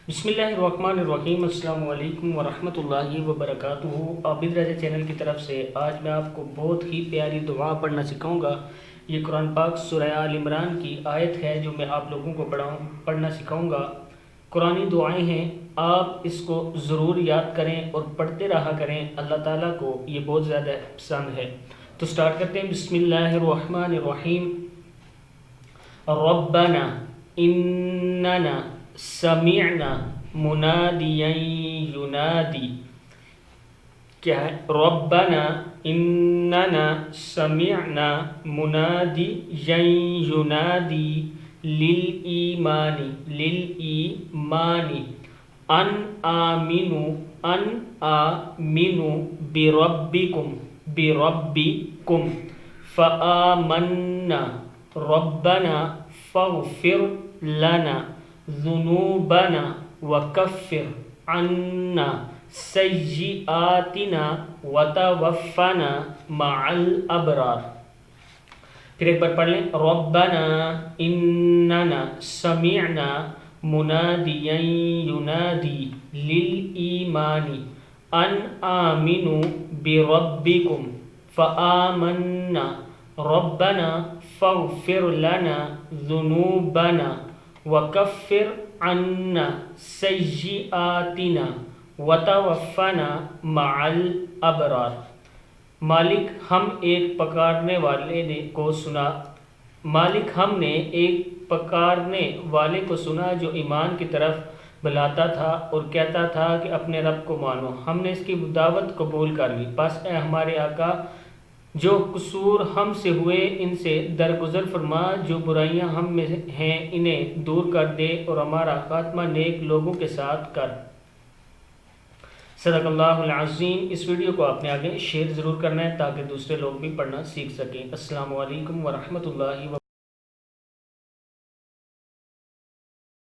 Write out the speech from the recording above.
بسم اللہ الرحمن الرحیم۔ السلام علیکم ورحمۃ اللہ وبرکاتہ۔ عابد رضا چینل کی طرف سے آج میں آپ کو بہت ہی پیاری دعا پڑھنا سکھاؤں گا۔ یہ قرآن پاک سورہ آل عمران کی آیت ہے جو میں آپ لوگوں کو پڑھنا سکھاؤں گا۔ قرآنی دعائیں ہیں، آپ اس کو ضرور یاد کریں اور پڑھتے رہا کریں، اللہ تعالیٰ کو یہ بہت زیادہ پسند ہے۔ تو سٹارٹ کرتے ہیں۔ بسم اللہ الرحمن الرحیم۔ ربنا اننا سمعنا منادیا ینادی، کیا ہے؟ ربنا اننا سمعنا منادیا ینادی للایمان ان آمنوا بربکم فآمنا ربنا فاغفر لنا ذنوبنا وکفر عنا سیئاتنا وتوفنا مع الابرار۔ پھر ایک بار پڑھ لیں۔ ربنا اننا سمعنا منادیا ینادی للایمان ان آمنوا بربکم فآمنا ربنا فاغفر لنا ذنوبنا وکفر عنا سیئاتنا وتوفنا مع الابرار۔ مالک ہم ایک پکارنے والے کو سنا جو ایمان کی طرف بلاتا تھا اور کہتا تھا کہ اپنے رب کو مانو۔ ہم نے اس کی دعوت قبول کر لی، بس اے ہمارے آقا جو قصور ہم سے ہوئے ان سے درگزر فرما، جو برائیاں ہم میں ہیں انہیں دور کر دے اور ہمارا خاتمہ نیک لوگوں کے ساتھ کر۔ صدق اللہ العظیم۔ اس ویڈیو کو آپ نے آگے شیئر ضرور کرنا ہے تاکہ دوسرے لوگ بھی پڑھنا سیکھ سکیں۔ السلام علیکم ورحمۃ اللہ وبرکاتہ۔